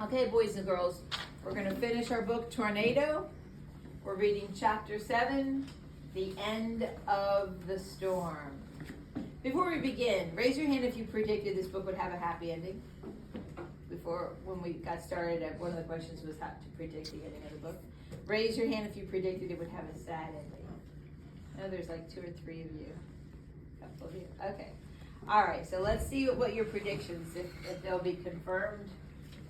Okay, boys and girls, we're going to finish our book, Tornado. We're reading chapter 7, The End of the Storm. Before we begin, raise your hand if you predicted this book would have a happy ending. When we got started, one of the questions was how to predict the ending of the book. Raise your hand if you predicted it would have a sad ending. I know there's like 2 or 3 of you. A couple of you. Okay. All right, so let's see what your predictions, if they'll be confirmed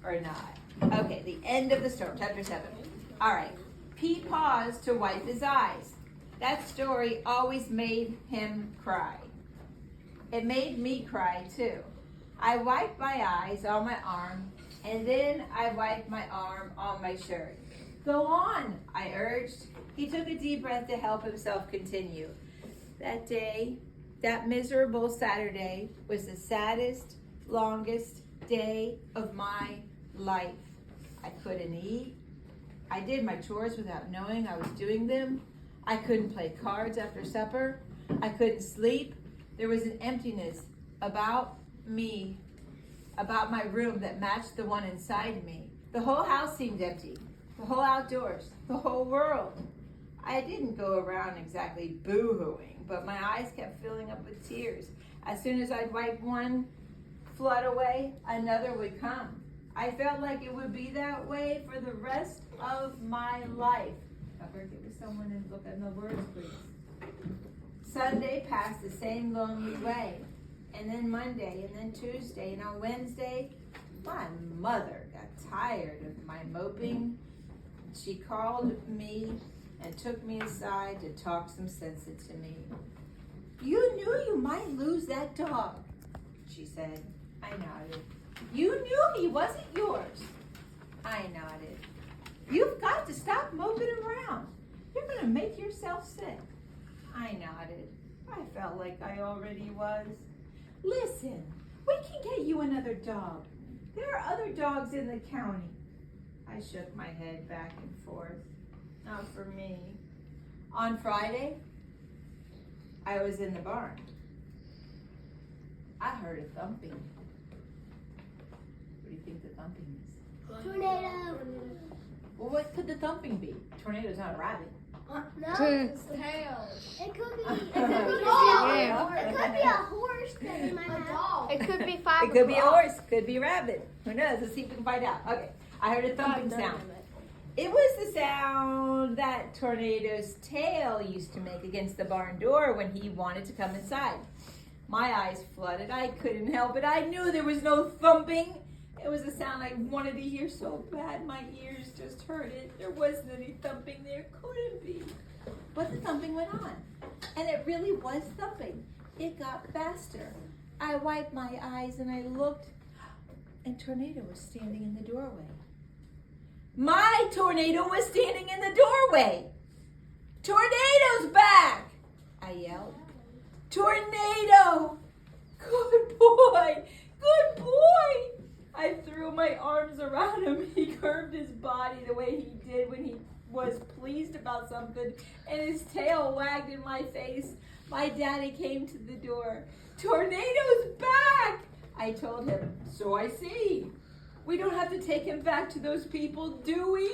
or not. Okay, the end of the storm, chapter 7. All right. Pete paused to wipe his eyes. That story always made him cry. It made me cry too. I wiped my eyes on my arm, and then I wiped my arm on my shirt. Go on, I urged. He took a deep breath to help himself continue. That day, that miserable Saturday, was the saddest, longest day of my life. I couldn't eat. I did my chores without knowing I was doing them. I couldn't play cards after supper. I couldn't sleep. There was an emptiness about me, about my room that matched the one inside me. The whole house seemed empty. The whole outdoors. The whole world. I didn't go around exactly boo-hooing, but my eyes kept filling up with tears. As soon as I'd wipe one flood away, another would come. I felt like it would be that way for the rest of my life. Cover, give me someone and look at the words, please. Sunday passed the same lonely way. And then Monday, and then Tuesday, and on Wednesday, my mother got tired of my moping. She called me and took me aside to talk some sense into me. You knew you might lose that dog, she said. I nodded. You knew he wasn't yours. I nodded. You've got to stop moping around. You're going to make yourself sick. I nodded. I felt like I already was. Listen, we can get you another dog. There are other dogs in the county. I shook my head back and forth. Not for me. On Friday, I was in the barn. I heard a thumping. What do you think the thumping is? Tornado. Well, what could the thumping be? Tornado's not a rabbit. No, It's tail. it could be. It could could be be a dog. It could be a horse that they might A have. dog. It could be 5 It could be a o'clock. horse. Could be a rabbit. Who knows? Let's see if we can find out. Okay. I heard a thumping sound. It was the sound that Tornado's tail used to make against the barn door when he wanted to come inside. My eyes flooded. I couldn't help it. I knew there was no thumping. It was a sound I wanted to hear so bad. My ears just heard it. There wasn't any thumping. There couldn't be. But the thumping went on. And it really was thumping. It got faster. I wiped my eyes and I looked, and Tornado was standing in the doorway. My Tornado was standing in the doorway. Tornado's back, I yelled. Tornado! Good boy! Good boy! I threw my arms around him. He curved his body the way he did when he was pleased about something, and his tail wagged in my face. My daddy came to the door. Tornado's back! I told him. So I see. We don't have to take him back to those people, do we?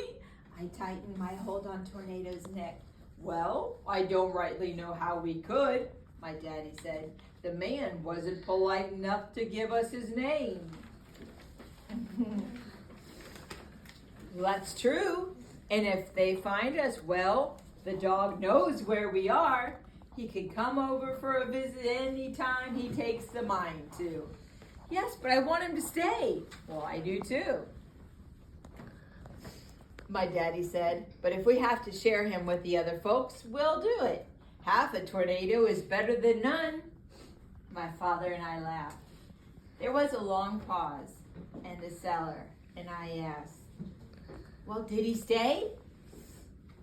I tightened my hold on Tornado's neck. Well, I don't rightly know how we could, my daddy said. The man wasn't polite enough to give us his name. That's true. And if they find us, well, the dog knows where we are. He can come over for a visit anytime he takes the mind to. Yes, but I want him to stay. Well, I do too, my daddy said. But if we have to share him with the other folks, we'll do it. Half a tornado is better than none. My father and I laughed. There was a long pause in the cellar, and I asked, well, did he stay?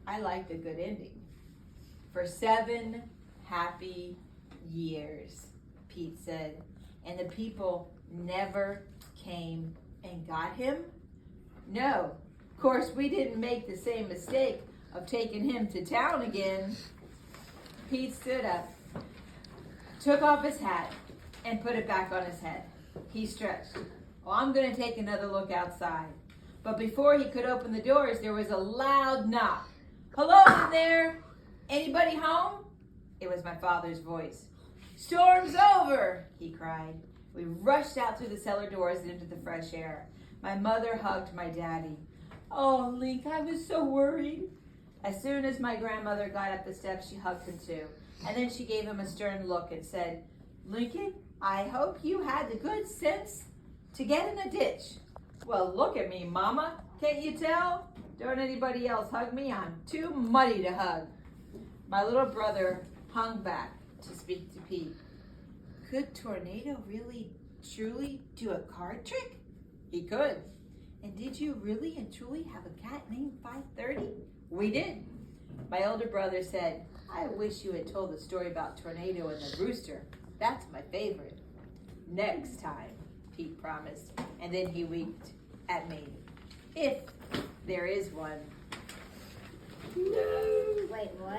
I liked a good ending. For 7 happy years, Pete said. And the people never came and got him? No. Of course, we didn't make the same mistake of taking him to town again. Pete stood up, took off his hat, and put it back on his head. He stretched. Well, I'm going to take another look outside. But before he could open the doors, there was a loud knock. "Hello in there? Anybody home?" It was my father's voice. "Storm's over," he cried. We rushed out through the cellar doors and into the fresh air. My mother hugged my daddy. "Oh, Link, I was so worried." As soon as my grandmother got up the steps, she hugged him too. And then she gave him a stern look and said, "Lincoln, I hope you had the good sense to get in the ditch." "Well, look at me, Mama. Can't you tell? Don't anybody else hug me. I'm too muddy to hug." My little brother hung back to speak to Pete. "Could Tornado really, truly do a card trick?" "He could." "And did you really and truly have a cat named 530? "We did." My older brother said, "I wish you had told the story about Tornado and the rooster. That's my favorite." "Next time," Pete promised, and then he winked at me. "If there is one." Wait, what?